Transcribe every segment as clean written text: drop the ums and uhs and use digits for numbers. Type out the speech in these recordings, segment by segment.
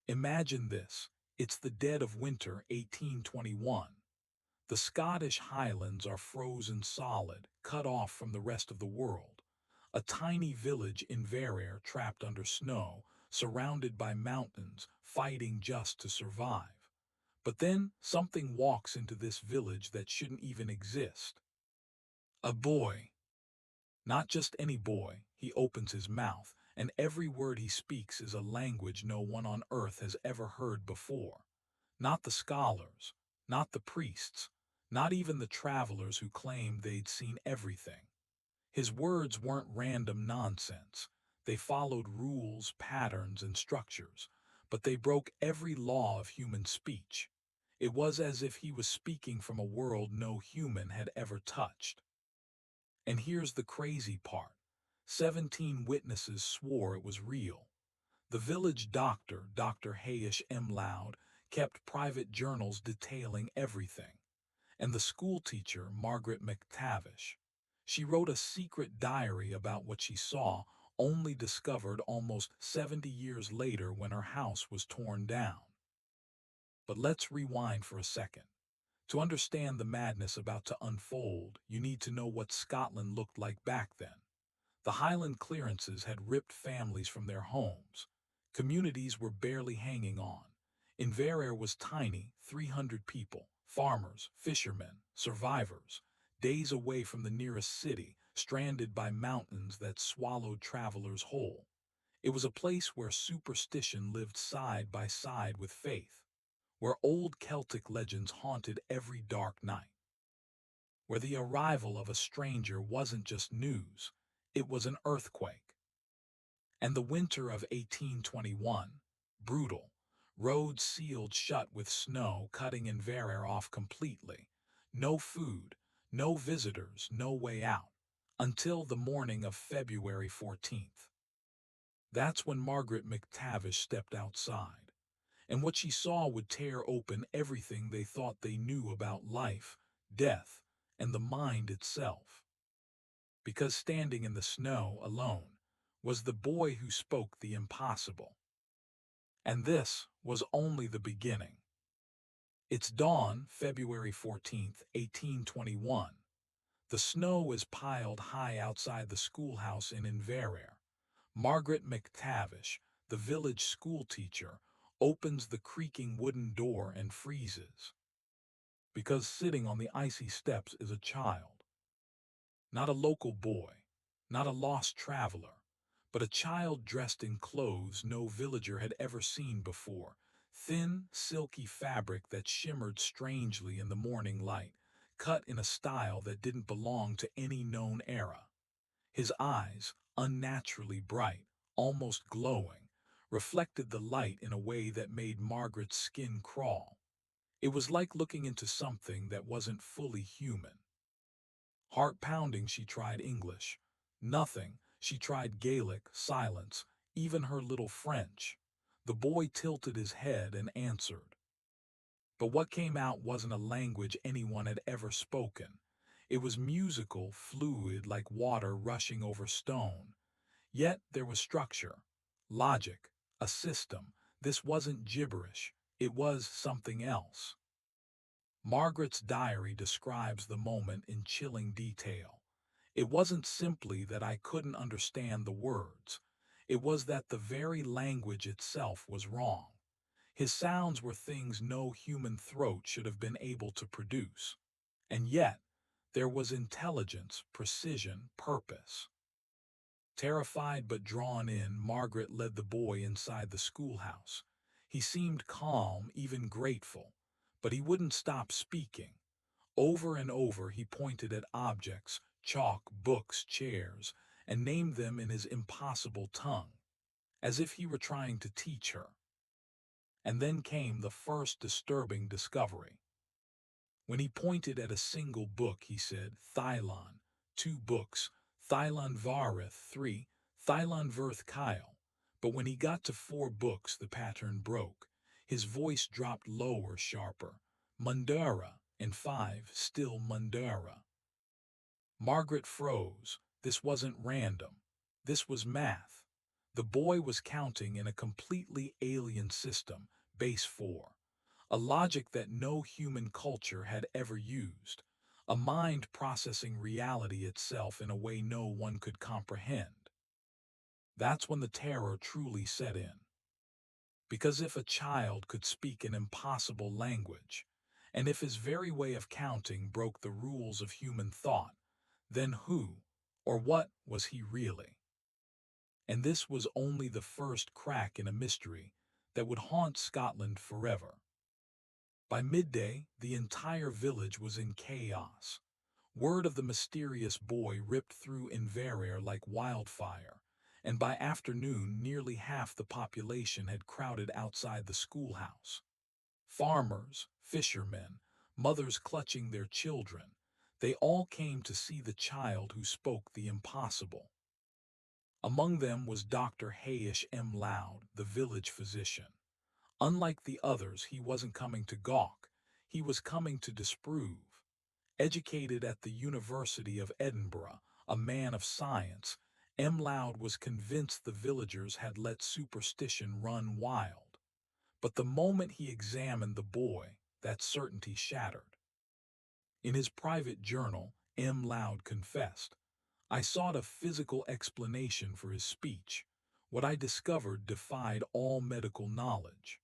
Imagine this. It's the dead of winter, 1821. The Scottish Highlands are frozen solid, cut off from the rest of the world. A tiny village in Verrières trapped under snow, surrounded by mountains, fighting just to survive. But then something walks into this village that shouldn't even exist. A boy. Not just any boy. He opens his mouth, and every word he speaks is a language no one on earth has ever heard before. Not the scholars, not the priests, not even the travelers who claimed they'd seen everything. His words weren't random nonsense. They followed rules, patterns, and structures, but they broke every law of human speech. It was as if he was speaking from a world no human had ever touched. And here's the crazy part. 17 witnesses swore it was real. The village doctor, Dr. Hayish M. Loud, kept private journals detailing everything. And the schoolteacher, Margaret McTavish. She wrote a secret diary about what she saw, only discovered almost 70 years later when her house was torn down. But let's rewind for a second. To understand the madness about to unfold, you need to know what Scotland looked like back then. The Highland clearances had ripped families from their homes. Communities were barely hanging on. Inverare was tiny, 300 people, farmers, fishermen, survivors, days away from the nearest city, stranded by mountains that swallowed travelers whole. It was a place where superstition lived side by side with faith, where old Celtic legends haunted every dark night, where the arrival of a stranger wasn't just news, it was an earthquake. And the winter of 1821, brutal, roads sealed shut with snow cutting Inverare off completely. No food, no visitors, no way out, until the morning of February 14th. That's when Margaret McTavish stepped outside, and what she saw would tear open everything they thought they knew about life, death, and the mind itself. Because standing in the snow alone was the boy who spoke the impossible. And this was only the beginning. It's dawn, February 14th, 1821. The snow is piled high outside the schoolhouse in Inverare. Margaret McTavish, the village schoolteacher, opens the creaking wooden door and freezes. Because sitting on the icy steps is a child. Not a local boy, not a lost traveler, but a child dressed in clothes no villager had ever seen before, thin, silky fabric that shimmered strangely in the morning light, cut in a style that didn't belong to any known era. His eyes, unnaturally bright, almost glowing, reflected the light in a way that made Margaret's skin crawl. It was like looking into something that wasn't fully human. Heart pounding, she tried English. Nothing. She tried Gaelic, silence, even her little French. The boy tilted his head and answered. But what came out wasn't a language anyone had ever spoken. It was musical, fluid, like water rushing over stone. Yet there was structure, logic, a system. This wasn't gibberish. It was something else. Margaret's diary describes the moment in chilling detail. It wasn't simply that I couldn't understand the words. It was that the very language itself was wrong. His sounds were things no human throat should have been able to produce. And yet, there was intelligence, precision, purpose. Terrified but drawn in, Margaret led the boy inside the schoolhouse. He seemed calm, even grateful, but he wouldn't stop speaking. Over and over he pointed at objects, chalk, books, chairs, and named them in his impossible tongue, as if he were trying to teach her. And then came the first disturbing discovery. When he pointed at a single book, he said, Thylon, 2 books, Thylon Vareth, 3, Thylon Verth Kyle. But when he got to 4 books, the pattern broke. His voice dropped lower, sharper. Mundara, and 5, still Mundara. Margaret froze. This wasn't random. This was math. The boy was counting in a completely alien system, base 4, a logic that no human culture had ever used, a mind processing reality itself in a way no one could comprehend. That's when the terror truly set in. Because if a child could speak an impossible language, and if his very way of counting broke the rules of human thought, then who, or what, was he really? And this was only the first crack in a mystery that would haunt Scotland forever. By midday, the entire village was in chaos. Word of the mysterious boy ripped through Inverare like wildfire, and by afternoon nearly half the population had crowded outside the schoolhouse. Farmers, fishermen, mothers clutching their children, they all came to see the child who spoke the impossible. Among them was Dr. Hayish M. Loud, the village physician. Unlike the others, he wasn't coming to gawk, he was coming to disprove. Educated at the University of Edinburgh, a man of science, M. Loud was convinced the villagers had let superstition run wild. But the moment he examined the boy, that certainty shattered. In his private journal, M. Loud confessed, "I sought a physical explanation for his speech. What I discovered defied all medical knowledge."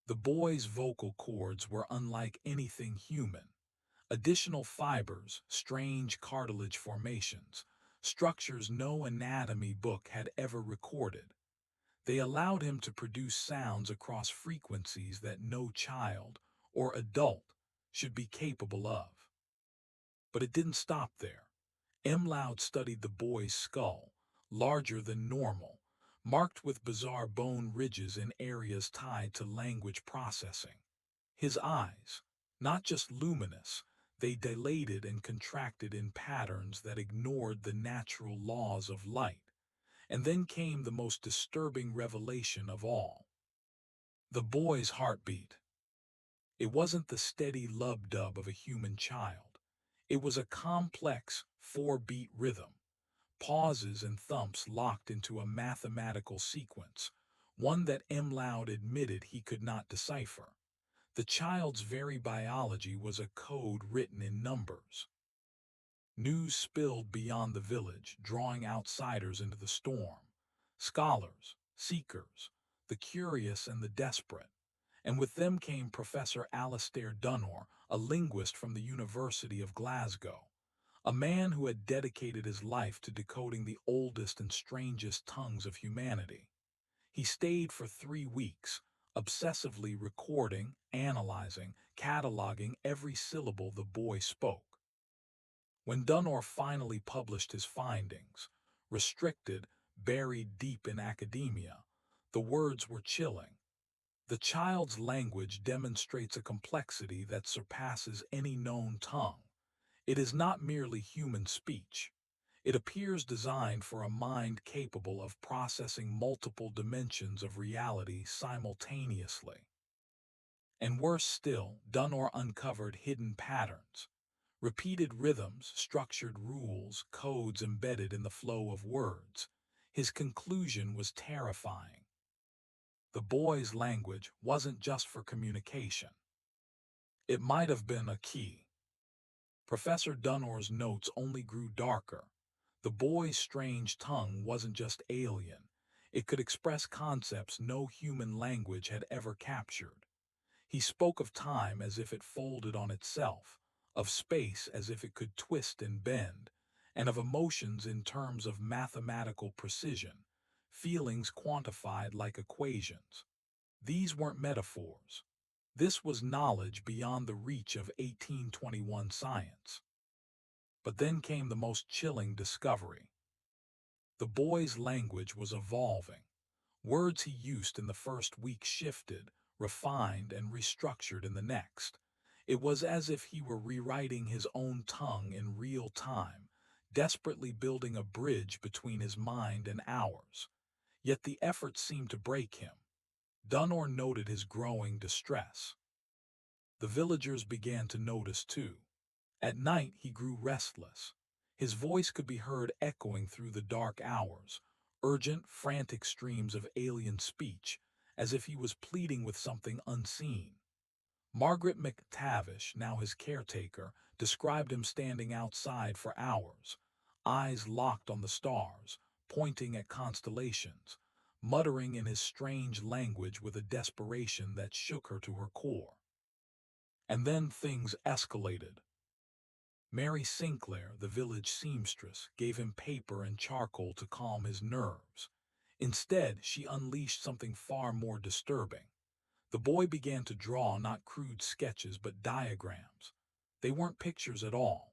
The boy's vocal cords were unlike anything human. Additional fibers, strange cartilage formations, structures no anatomy book had ever recorded. They allowed him to produce sounds across frequencies that no child or adult should be capable of. But it didn't stop there. M. Loud studied the boy's skull, larger than normal, marked with bizarre bone ridges in areas tied to language processing. His eyes, not just luminous, they dilated and contracted in patterns that ignored the natural laws of light. And then came the most disturbing revelation of all. The boy's heartbeat. It wasn't the steady lub-dub of a human child. It was a complex, four-beat rhythm, pauses and thumps locked into a mathematical sequence, one that M. Loud admitted he could not decipher. The child's very biology was a code written in numbers. News spilled beyond the village, drawing outsiders into the storm. Scholars, seekers, the curious and the desperate. And with them came Professor Alastair Dunor, a linguist from the University of Glasgow, a man who had dedicated his life to decoding the oldest and strangest tongues of humanity. He stayed for 3 weeks, obsessively recording, analyzing, cataloging every syllable the boy spoke. When Dunor finally published his findings, restricted, buried deep in academia, the words were chilling. The child's language demonstrates a complexity that surpasses any known tongue. It is not merely human speech. It appears designed for a mind capable of processing multiple dimensions of reality simultaneously. And worse still, Dunor uncovered hidden patterns. Repeated rhythms, structured rules, codes embedded in the flow of words. His conclusion was terrifying. The boy's language wasn't just for communication. It might have been a key. Professor Dunor's notes only grew darker. The boy's strange tongue wasn't just alien. It could express concepts no human language had ever captured. He spoke of time as if it folded on itself, of space as if it could twist and bend, and of emotions in terms of mathematical precision, feelings quantified like equations. These weren't metaphors. This was knowledge beyond the reach of 1821 science. But then came the most chilling discovery. The boy's language was evolving. Words he used in the first week shifted, refined, and restructured in the next. It was as if he were rewriting his own tongue in real time, desperately building a bridge between his mind and ours. Yet the effort seemed to break him. Dunor noted his growing distress. The villagers began to notice too. At night he grew restless. His voice could be heard echoing through the dark hours, urgent, frantic streams of alien speech, as if he was pleading with something unseen. Margaret McTavish, now his caretaker, described him standing outside for hours, eyes locked on the stars, pointing at constellations, muttering in his strange language with a desperation that shook her to her core. And then things escalated. Mary Sinclair, the village seamstress, gave him paper and charcoal to calm his nerves. Instead, she unleashed something far more disturbing. The boy began to draw not crude sketches but diagrams. They weren't pictures at all.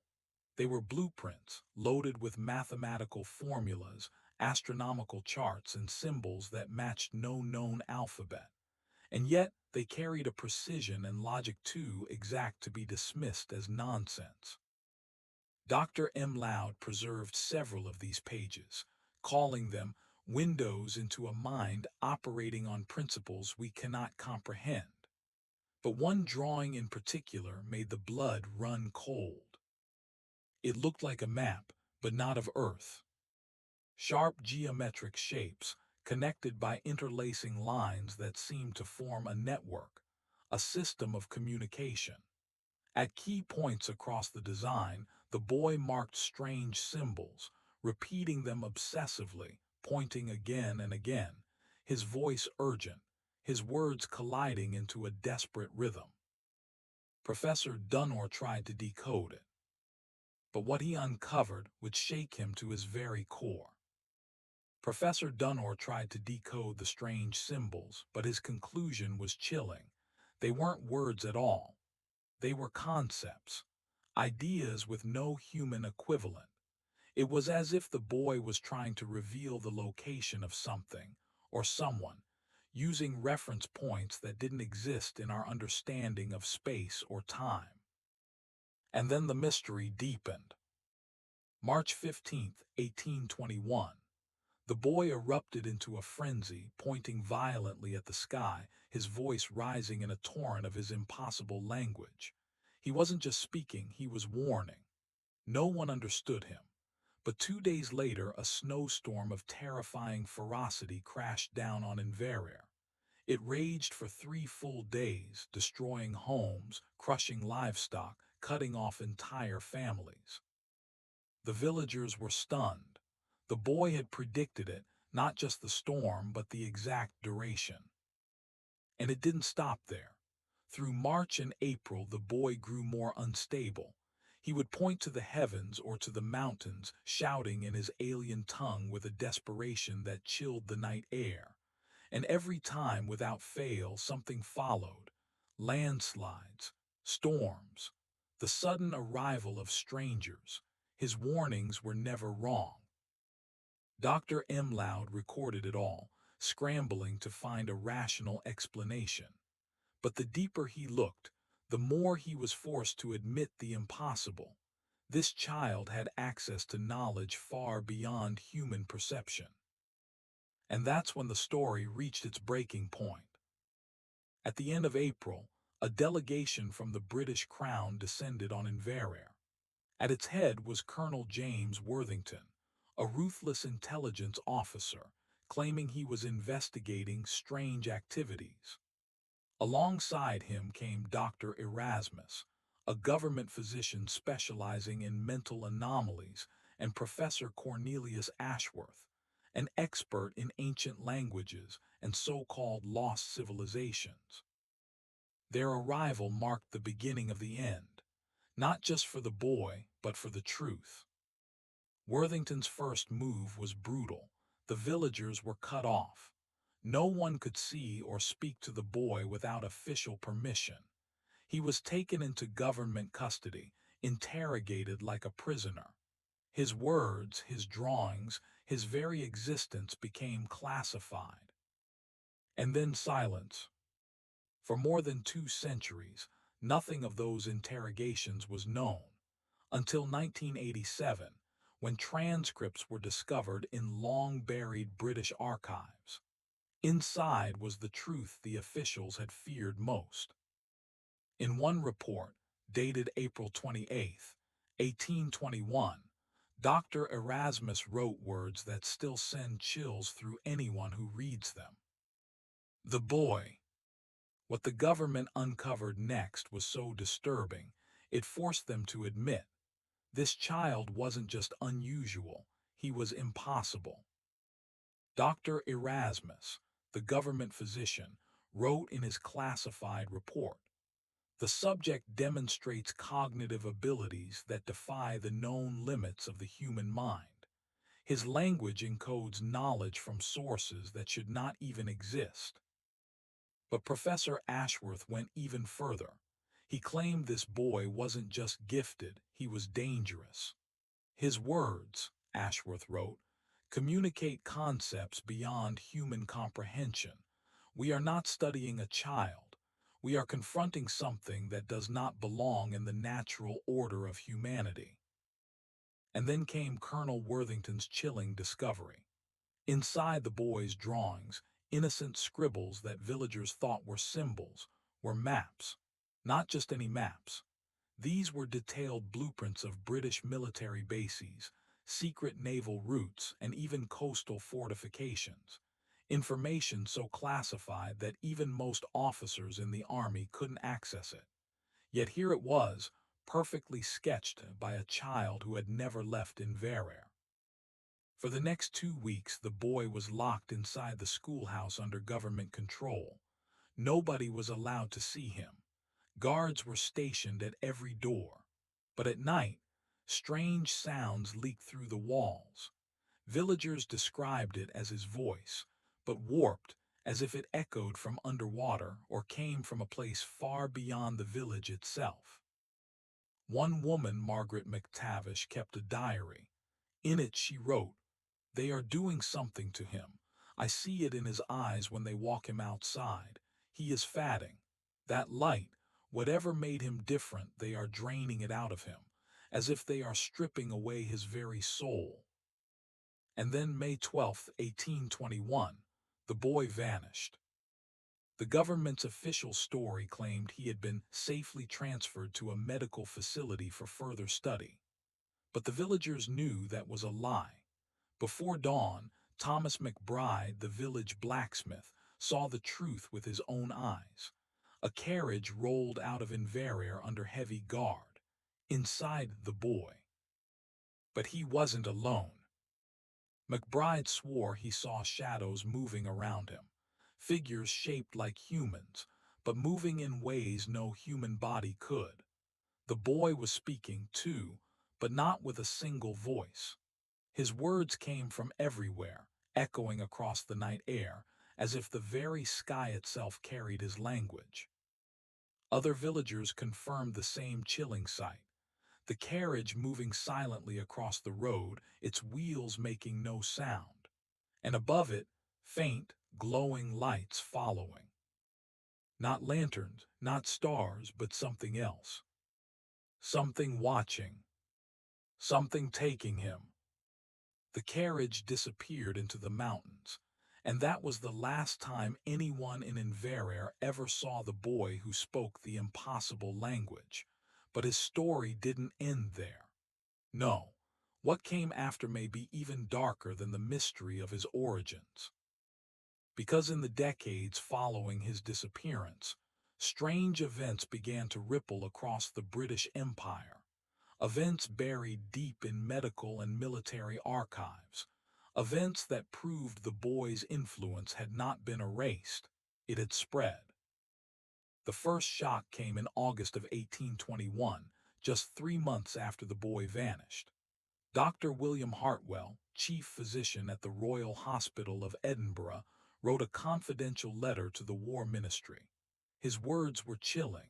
They were blueprints, loaded with mathematical formulas, astronomical charts, and symbols that matched no known alphabet. And yet, they carried a precision and logic too exact to be dismissed as nonsense. Dr. M. Loud preserved several of these pages, calling them windows into a mind operating on principles we cannot comprehend. But one drawing in particular made the blood run cold. It looked like a map, but not of Earth. Sharp geometric shapes, connected by interlacing lines that seemed to form a network, a system of communication. At key points across the design, the boy marked strange symbols, repeating them obsessively, pointing again and again, his voice urgent, his words colliding into a desperate rhythm. Professor Dunor tried to decode it, but what he uncovered would shake him to his very core. Professor Dunor tried to decode the strange symbols, but his conclusion was chilling. They weren't words at all. They were concepts, ideas with no human equivalent. It was as if the boy was trying to reveal the location of something, or someone, using reference points that didn't exist in our understanding of space or time. And then the mystery deepened. March 15, 1821. The boy erupted into a frenzy, pointing violently at the sky, his voice rising in a torrent of his impossible language. He wasn't just speaking, he was warning. No one understood him. But 2 days later, a snowstorm of terrifying ferocity crashed down on Inverare. It raged for 3 full days, destroying homes, crushing livestock, cutting off entire families. The villagers were stunned. The boy had predicted it, not just the storm, but the exact duration. And it didn't stop there. Through March and April, the boy grew more unstable. He would point to the heavens or to the mountains, shouting in his alien tongue with a desperation that chilled the night air. And every time, without fail, something followed. Landslides, storms, the sudden arrival of strangers. His warnings were never wrong. Dr. M. Loud recorded it all, scrambling to find a rational explanation. But the deeper he looked, the more he was forced to admit the impossible. This child had access to knowledge far beyond human perception. And that's when the story reached its breaking point. At the end of April, a delegation from the British Crown descended on Inverare. At its head was Colonel James Worthington, a ruthless intelligence officer, claiming he was investigating strange activities. Alongside him came Dr. Erasmus, a government physician specializing in mental anomalies, and Professor Cornelius Ashworth, an expert in ancient languages and so-called lost civilizations. Their arrival marked the beginning of the end, not just for the boy, but for the truth. Worthington's first move was brutal. The villagers were cut off. No one could see or speak to the boy without official permission. He was taken into government custody, interrogated like a prisoner. His words, his drawings, his very existence became classified. And then silence. For more than 2 centuries, nothing of those interrogations was known, until 1987, when transcripts were discovered in long-buried British archives. Inside was the truth the officials had feared most. In one report, dated April 28, 1821, Dr. Erasmus wrote words that still send chills through anyone who reads them. The boy. What the government uncovered next was so disturbing, it forced them to admit this child wasn't just unusual, he was impossible. Dr. Erasmus, the government physician, wrote in his classified report, the subject demonstrates cognitive abilities that defy the known limits of the human mind. His language encodes knowledge from sources that should not even exist. But Professor Ashworth went even further. He claimed this boy wasn't just gifted, he was dangerous. His words, Ashworth wrote, communicate concepts beyond human comprehension. We are not studying a child. We are confronting something that does not belong in the natural order of humanity. And then came Colonel Worthington's chilling discovery. Inside the boy's drawings, innocent scribbles that villagers thought were symbols were maps. Not just any maps. These were detailed blueprints of British military bases, secret naval routes, and even coastal fortifications. Information so classified that even most officers in the army couldn't access it. Yet here it was, perfectly sketched by a child who had never left Inverare. For the next 2 weeks, the boy was locked inside the schoolhouse under government control. Nobody was allowed to see him. Guards were stationed at every door. But at night, strange sounds leaked through the walls. Villagers described it as his voice, but warped, as if it echoed from underwater or came from a place far beyond the village itself. One woman, Margaret McTavish, kept a diary. In it she wrote, they are doing something to him. I see it in his eyes when they walk him outside. He is fatting. That light, whatever made him different, they are draining it out of him, as if they are stripping away his very soul. And then May 12, 1821, the boy vanished. The government's official story claimed he had been safely transferred to a medical facility for further study. But the villagers knew that was a lie. Before dawn, Thomas McBride, the village blacksmith, saw the truth with his own eyes. A carriage rolled out of Inverare under heavy guard. Inside, the boy. But he wasn't alone. McBride swore he saw shadows moving around him, figures shaped like humans, but moving in ways no human body could. The boy was speaking too, but not with a single voice. His words came from everywhere, echoing across the night air, as if the very sky itself carried his language. Other villagers confirmed the same chilling sight. The carriage moving silently across the road, its wheels making no sound. And above it, faint, glowing lights following. Not lanterns, not stars, but something else. Something watching. Something taking him. The carriage disappeared into the mountains, and that was the last time anyone in Inverare ever saw the boy who spoke the impossible language. But his story didn't end there. No, what came after may be even darker than the mystery of his origins. Because in the decades following his disappearance, strange events began to ripple across the British Empire. Events buried deep in medical and military archives. Events that proved the boy's influence had not been erased. It had spread. The first shock came in August of 1821, just 3 months after the boy vanished. Dr. William Hartwell, chief physician at the Royal Hospital of Edinburgh, wrote a confidential letter to the War Ministry. His words were chilling.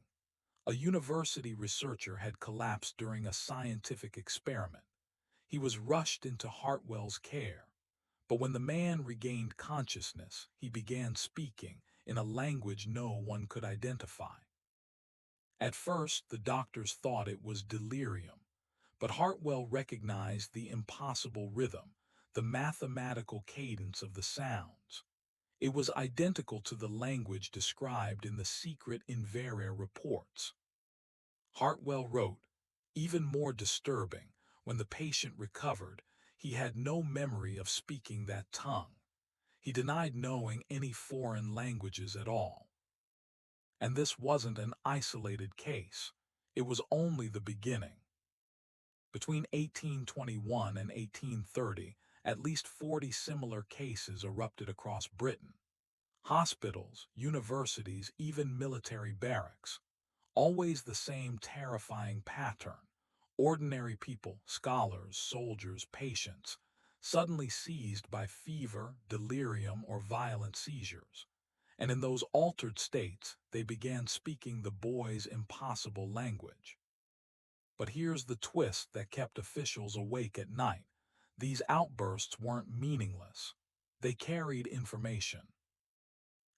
A university researcher had collapsed during a scientific experiment. He was rushed into Hartwell's care. But when the man regained consciousness, he began speaking in a language no one could identify. At first, the doctors thought it was delirium, but Hartwell recognized the impossible rhythm, the mathematical cadence of the sounds. It was identical to the language described in the secret Inverare reports. Hartwell wrote, even more disturbing, When the patient recovered, he had no memory of speaking that tongue. He denied knowing any foreign languages at all. And this wasn't an isolated case. It was only the beginning. Between 1821 and 1830, at least 40 similar cases erupted across Britain. Hospitals, universities, even military barracks. Always the same terrifying pattern. Ordinary people, scholars, soldiers, patients, suddenly seized by fever, delirium, or violent seizures. And in those altered states, they began speaking the boy's impossible language. But here's the twist that kept officials awake at night. These outbursts weren't meaningless. They carried information.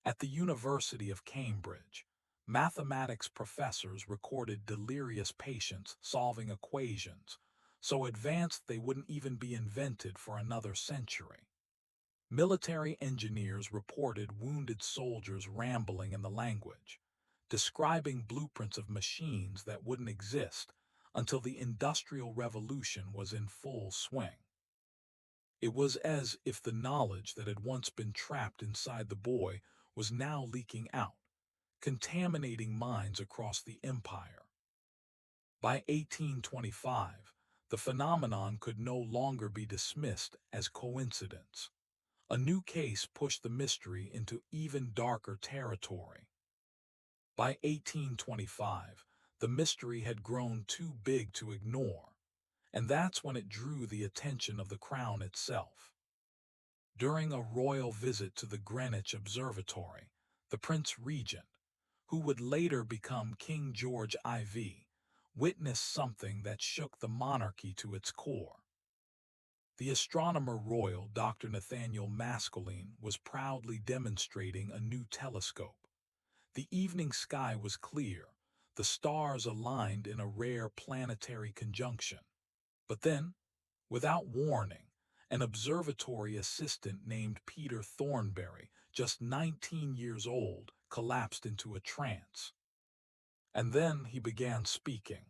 At the University of Cambridge, mathematics professors recorded delirious patients solving equations, so advanced they wouldn't even be invented for another century. Military engineers reported wounded soldiers rambling in the language, describing blueprints of machines that wouldn't exist until the Industrial Revolution was in full swing. It was as if the knowledge that had once been trapped inside the boy was now leaking out, contaminating minds across the empire. By 1825, the phenomenon could no longer be dismissed as coincidence. A new case pushed the mystery into even darker territory. By 1825, the mystery had grown too big to ignore, and that's when it drew the attention of the crown itself. During a royal visit to the Greenwich Observatory, the Prince Regent, who would later become King George IV, witnessed something that shook the monarchy to its core. The astronomer royal Dr. Nathaniel Maskelyne was proudly demonstrating a new telescope. The evening sky was clear, the stars aligned in a rare planetary conjunction. But then, without warning, an observatory assistant named Peter Thornberry, just 19 years old, collapsed into a trance. And then he began speaking.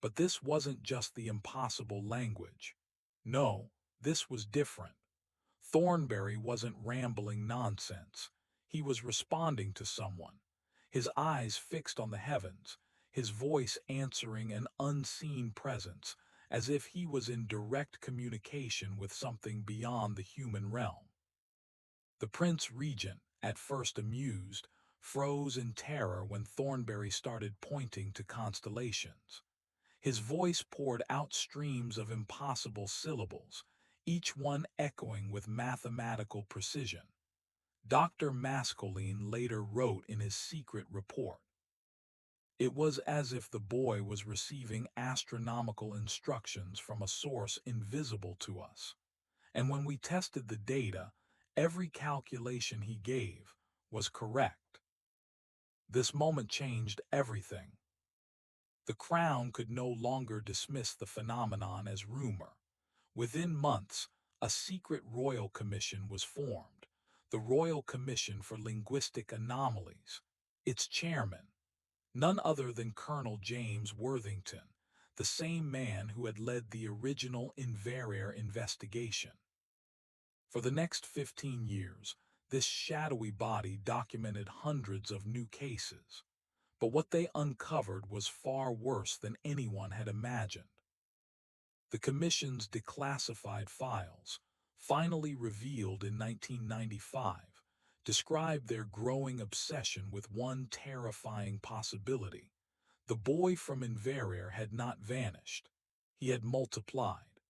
But this wasn't just the impossible language. No, this was different. Thornberry wasn't rambling nonsense. He was responding to someone, his eyes fixed on the heavens, his voice answering an unseen presence, as if he was in direct communication with something beyond the human realm. The Prince Regent, at first amused, froze in terror when Thornberry started pointing to constellations. His voice poured out streams of impossible syllables, each one echoing with mathematical precision. Dr. Maskelyne later wrote in his secret report, "It was as if the boy was receiving astronomical instructions from a source invisible to us. And when we tested the data, every calculation he gave was correct." This moment changed everything. The Crown could no longer dismiss the phenomenon as rumor. Within months, a secret royal commission was formed, the Royal Commission for Linguistic Anomalies. Its chairman, none other than Colonel James Worthington, the same man who had led the original Inverrare investigation. For the next 15 years, this shadowy body documented hundreds of new cases. But what they uncovered was far worse than anyone had imagined. The Commission's declassified files, finally revealed in 1995, described their growing obsession with one terrifying possibility. The boy from Inverrare had not vanished. He had multiplied.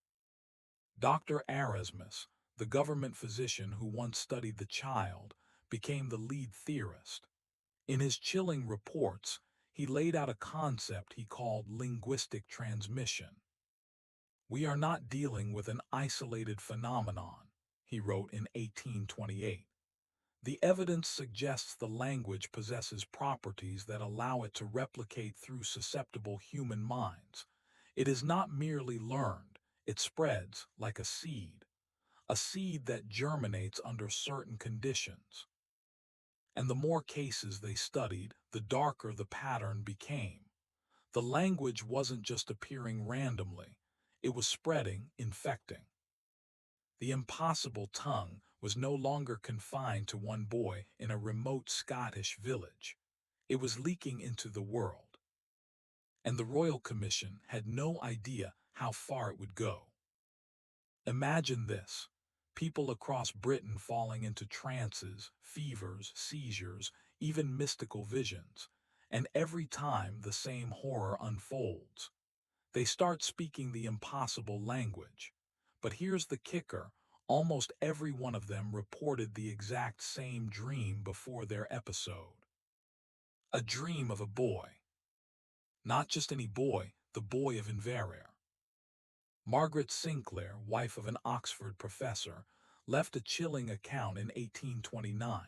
Dr. Erasmus, the government physician who once studied the child, became the lead theorist. In his chilling reports, he laid out a concept he called linguistic transmission. "We are not dealing with an isolated phenomenon," he wrote in 1828. "The evidence suggests the language possesses properties that allow it to replicate through susceptible human minds. It is not merely learned, it spreads like a seed that germinates under certain conditions." And the more cases they studied, the darker the pattern became. The language wasn't just appearing randomly. It was spreading, infecting. The impossible tongue was no longer confined to one boy in a remote Scottish village. It was leaking into the world. And the Royal Commission had no idea how far it would go. Imagine this. People across Britain falling into trances, fevers, seizures, even mystical visions. And every time the same horror unfolds. They start speaking the impossible language. But here's the kicker. Almost every one of them reported the exact same dream before their episode. A dream of a boy. Not just any boy, the boy of Inverare. Margaret Sinclair, wife of an Oxford professor, left a chilling account in 1829.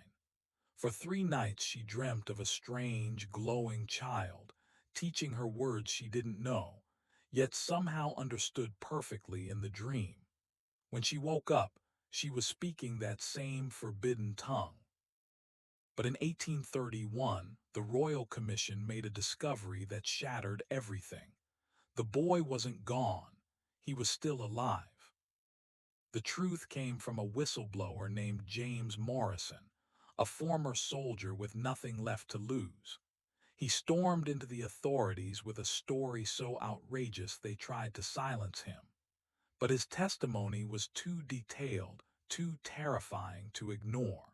For 3 nights she dreamt of a strange, glowing child, teaching her words she didn't know, yet somehow understood perfectly in the dream. When she woke up, she was speaking that same forbidden tongue. But in 1831, the Royal Commission made a discovery that shattered everything. The boy wasn't gone. He was still alive. The truth came from a whistleblower named James Morrison, a former soldier with nothing left to lose. He stormed into the authorities with a story so outrageous they tried to silence him. But his testimony was too detailed, too terrifying to ignore.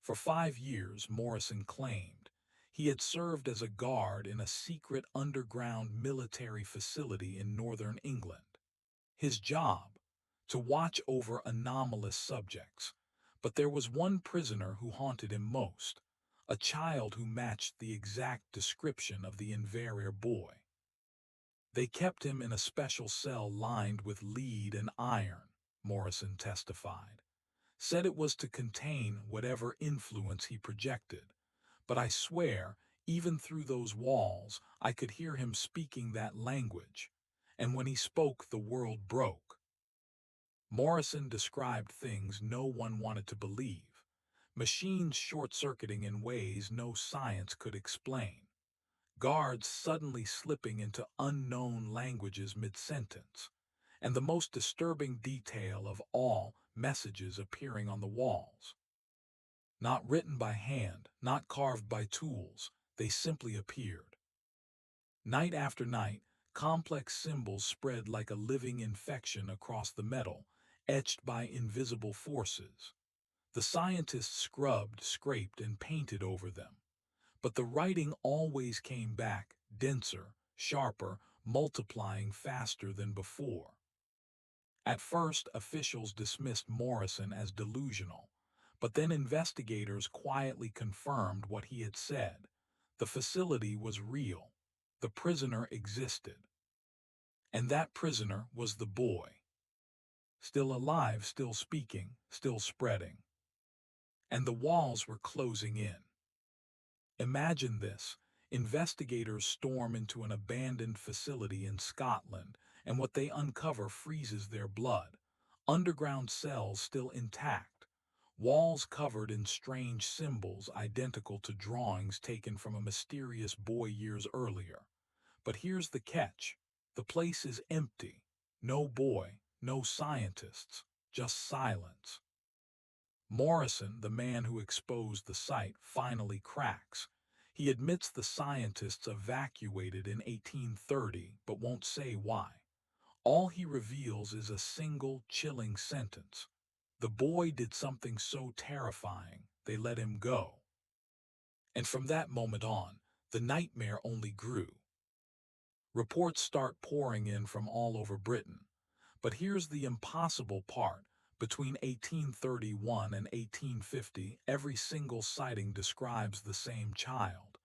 For 5 years, Morrison claimed, he had served as a guard in a secret underground military facility in northern England. His job? To watch over anomalous subjects. But there was one prisoner who haunted him most, a child who matched the exact description of the Inverare boy. They kept him in a special cell lined with lead and iron, Morrison testified. Said it was to contain whatever influence he projected. But I swear, even through those walls, I could hear him speaking that language. And when he spoke, the world broke. Morrison described things no one wanted to believe. Machines short-circuiting in ways no science could explain. Guards suddenly slipping into unknown languages mid-sentence. And the most disturbing detail of all, messages appearing on the walls. Not written by hand, not carved by tools, they simply appeared. Night after night, complex symbols spread like a living infection across the metal, etched by invisible forces. The scientists scrubbed, scraped, and painted over them. But the writing always came back, denser, sharper, multiplying faster than before. At first, officials dismissed Morrison as delusional, but then investigators quietly confirmed what he had said. The facility was real. The prisoner existed. And that prisoner was the boy. Still alive, still speaking, still spreading. And the walls were closing in. Imagine this. Investigators storm into an abandoned facility in Scotland, and what they uncover freezes their blood. Underground cells still intact. Walls covered in strange symbols identical to drawings taken from a mysterious boy years earlier. But here's the catch. The place is empty. No boy, no scientists, just silence. Morrison, the man who exposed the site, finally cracks. He admits the scientists evacuated in 1830, but won't say why. All he reveals is a single, chilling sentence. The boy did something so terrifying, they let him go. And from that moment on, the nightmare only grew. Reports start pouring in from all over Britain. But here's the impossible part. Between 1831 and 1850, every single sighting describes the same child.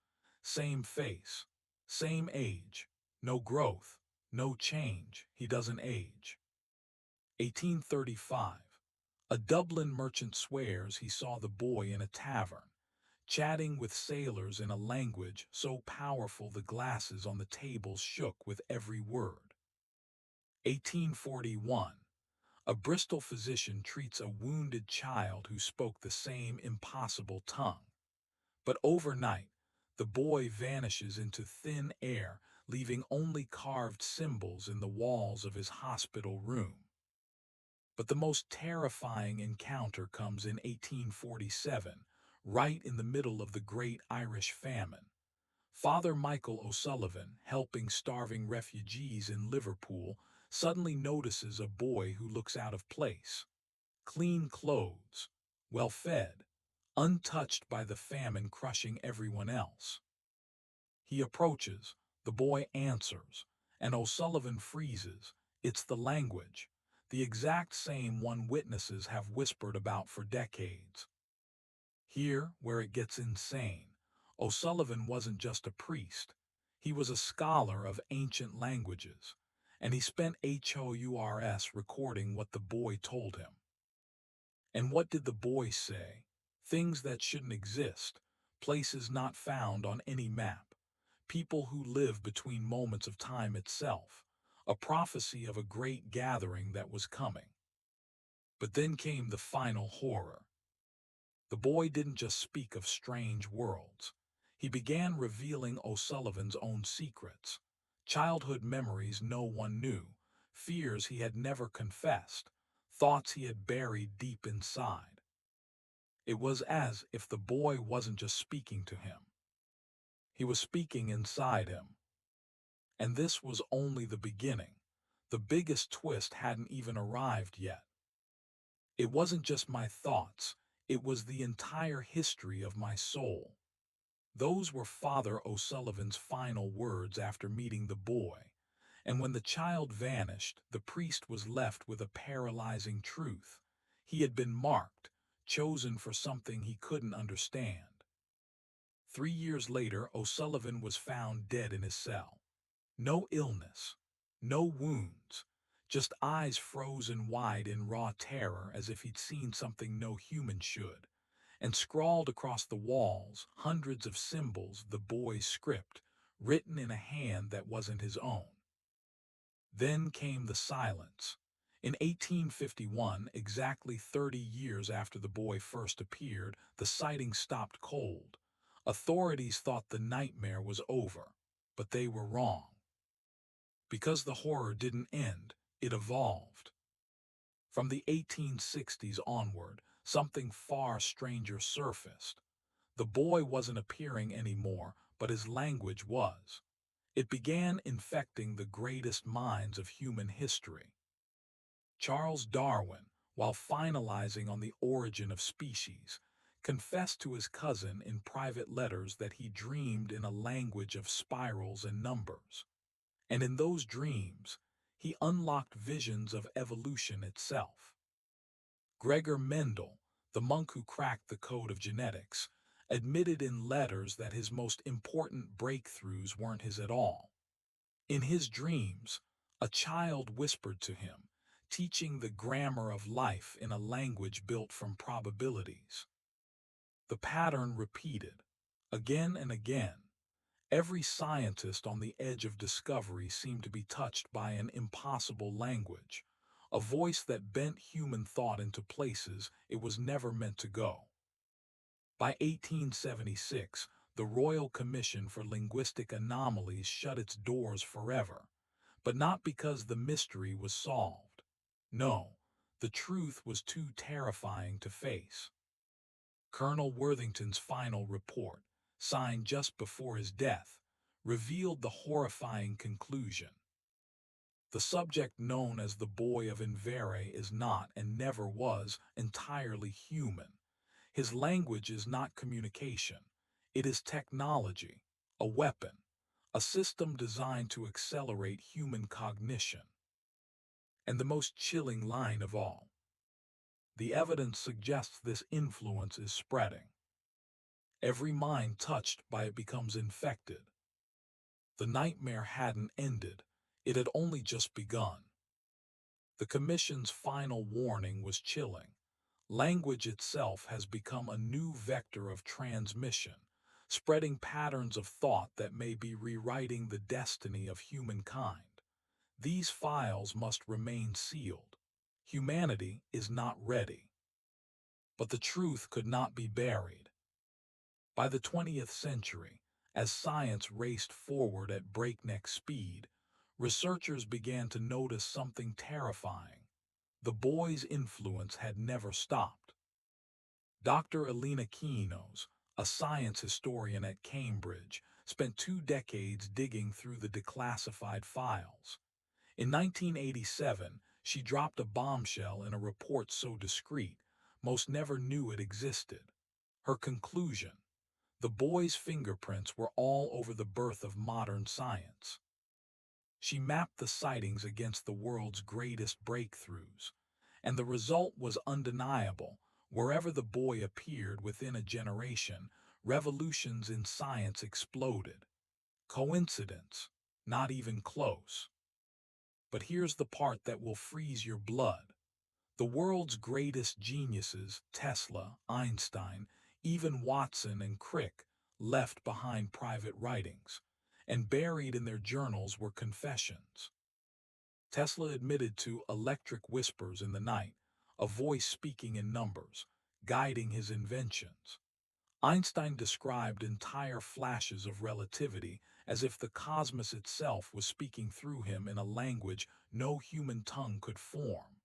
Same face. Same age. No growth. No change. He doesn't age. 1835. A Dublin merchant swears he saw the boy in a tavern, chatting with sailors in a language so powerful the glasses on the tables shook with every word. 1841. A Bristol physician treats a wounded child who spoke the same impossible tongue. But overnight, the boy vanishes into thin air leaving only carved symbols in the walls of his hospital room. But the most terrifying encounter comes in 1847, right in the middle of the Great Irish Famine. Father Michael O'Sullivan, helping starving refugees in Liverpool, suddenly notices a boy who looks out of place. Clean clothes, well fed, untouched by the famine crushing everyone else. He approaches, the boy answers, and O'Sullivan freezes. It's the language, the exact same one witnesses have whispered about for decades. Here, where it gets insane, O'Sullivan wasn't just a priest. He was a scholar of ancient languages, and he spent HOURS recording what the boy told him. And what did the boy say? Things that shouldn't exist, places not found on any map, people who live between moments of time itself, a prophecy of a great gathering that was coming. But then came the final horror. The boy didn't just speak of strange worlds. He began revealing O'Sullivan's own secrets, childhood memories no one knew, fears he had never confessed, thoughts he had buried deep inside. It was as if the boy wasn't just speaking to him. He was speaking inside him. And this was only the beginning. The biggest twist hadn't even arrived yet. It wasn't just my thoughts, it was the entire history of my soul. Those were Father O'Sullivan's final words after meeting the boy, and when the child vanished, the priest was left with a paralyzing truth. He had been marked, chosen for something he couldn't understand. 3 years later, O'Sullivan was found dead in his cell. No illness, no wounds, just eyes frozen wide in raw terror as if he'd seen something no human should. And scrawled across the walls, hundreds of symbols, the boy's script, written in a hand that wasn't his own. Then came the silence. In 1851, exactly 30 years after the boy first appeared, the sighting stopped cold. Authorities thought the nightmare was over, but they were wrong. Because the horror didn't end, it evolved. From the 1860s onward, something far stranger surfaced. The boy wasn't appearing anymore, but his language was. It began infecting the greatest minds of human history. Charles Darwin, while finalizing on the origin of species, confessed to his cousin in private letters that he dreamed in a language of spirals and numbers. And in those dreams, he unlocked visions of evolution itself. Gregor Mendel, the monk who cracked the code of genetics, admitted in letters that his most important breakthroughs weren't his at all. In his dreams, a child whispered to him, teaching the grammar of life in a language built from probabilities. The pattern repeated, again and again. Every scientist on the edge of discovery seemed to be touched by an impossible language, a voice that bent human thought into places it was never meant to go. By 1876, the Royal Commission for Linguistic Anomalies shut its doors forever, but not because the mystery was solved. No, the truth was too terrifying to face. Colonel Worthington's final report, signed just before his death, revealed the horrifying conclusion. The subject known as the Boy of Inveraray is not and never was entirely human. His language is not communication. It is technology, a weapon, a system designed to accelerate human cognition. And the most chilling line of all, the evidence suggests this influence is spreading. Every mind touched by it becomes infected. The nightmare hadn't ended, it had only just begun. The Commission's final warning was chilling. Language itself has become a new vector of transmission, spreading patterns of thought that may be rewriting the destiny of humankind. These files must remain sealed. Humanity is not ready. But the truth could not be buried. By the 20th century, As science raced forward at breakneck speed, researchers began to notice something terrifying. The boy's influence had never stopped. Dr. Elena Keynos, a science historian at Cambridge, spent 2 decades digging through the declassified files. In 1987, she dropped a bombshell in a report so discreet, most never knew it existed. Her conclusion: the boy's fingerprints were all over the birth of modern science. She mapped the sightings against the world's greatest breakthroughs, and the result was undeniable. Wherever the boy appeared within a generation, revolutions in science exploded. Coincidence? Not even close. But here's the part that will freeze your blood. The world's greatest geniuses, Tesla, Einstein, even Watson and Crick, left behind private writings, and buried in their journals were confessions. Tesla admitted to electric whispers in the night, a voice speaking in numbers, guiding his inventions. Einstein described entire flashes of relativity as if the cosmos itself was speaking through him in a language no human tongue could form.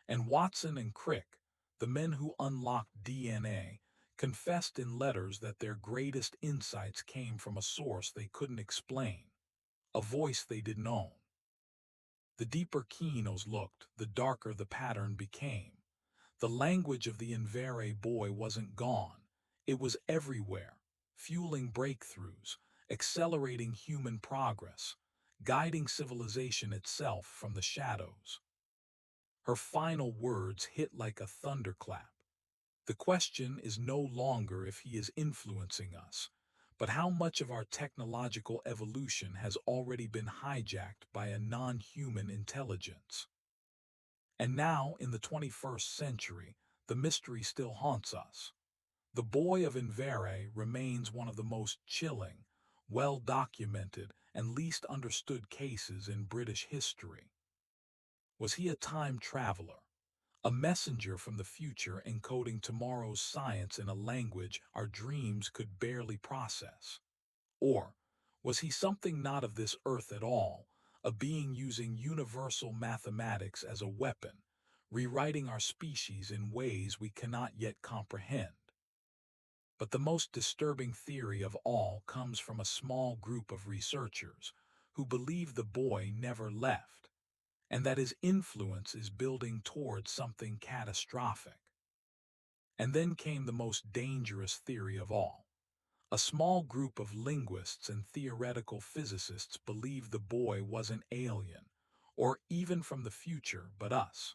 And Watson and Crick, the men who unlocked DNA, confessed in letters that their greatest insights came from a source they couldn't explain, a voice they didn't own. The deeper Keynos looked, the darker the pattern became. The language of the Invere boy wasn't gone. It was everywhere, fueling breakthroughs, accelerating human progress, guiding civilization itself from the shadows. Her final words hit like a thunderclap. The question is no longer if he is influencing us, but how much of our technological evolution has already been hijacked by a non-human intelligence. And now, in the 21st century, the mystery still haunts us. The boy of Invere remains one of the most chilling, well-documented, and least understood cases in British history. Was he a time traveler? A messenger from the future encoding tomorrow's science in a language our dreams could barely process? Or was he something not of this earth at all, a being using universal mathematics as a weapon, rewriting our species in ways we cannot yet comprehend? But the most disturbing theory of all comes from a small group of researchers who believe the boy never left, and that his influence is building towards something catastrophic. And then came the most dangerous theory of all. A small group of linguists and theoretical physicists believe the boy wasn't alien, or even from the future, but us.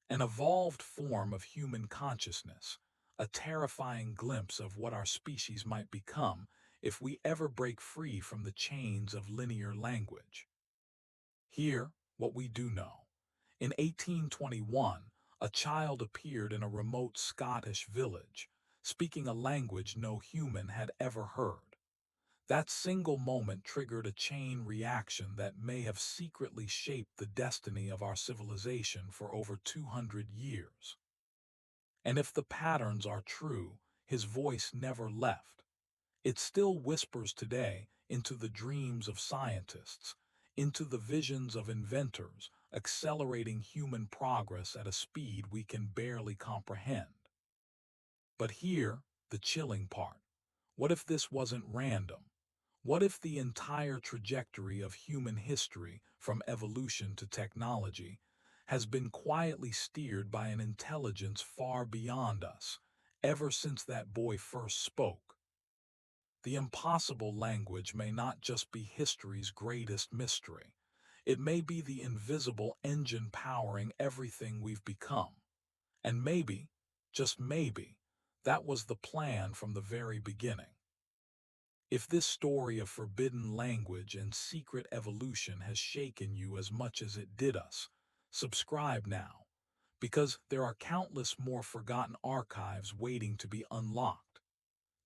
An evolved form of human consciousness, a terrifying glimpse of what our species might become if we ever break free from the chains of linear language. Here, what we do know. In 1821, a child appeared in a remote Scottish village, speaking a language no human had ever heard. That single moment triggered a chain reaction that may have secretly shaped the destiny of our civilization for over 200 years. And if the patterns are true, his voice never left. It still whispers today into the dreams of scientists, into the visions of inventors, accelerating human progress at a speed we can barely comprehend. But here, the chilling part. What if this wasn't random? What if the entire trajectory of human history, from evolution to technology, has been quietly steered by an intelligence far beyond us, ever since that boy first spoke? The impossible language may not just be history's greatest mystery. It may be the invisible engine powering everything we've become. And maybe, just maybe, that was the plan from the very beginning. If this story of forbidden language and secret evolution has shaken you as much as it did us, subscribe now, because there are countless more forgotten archives waiting to be unlocked.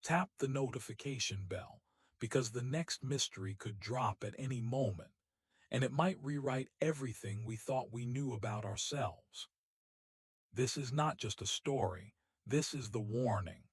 Tap the notification bell, because the next mystery could drop at any moment, and it might rewrite everything we thought we knew about ourselves. This is not just a story, this is the warning.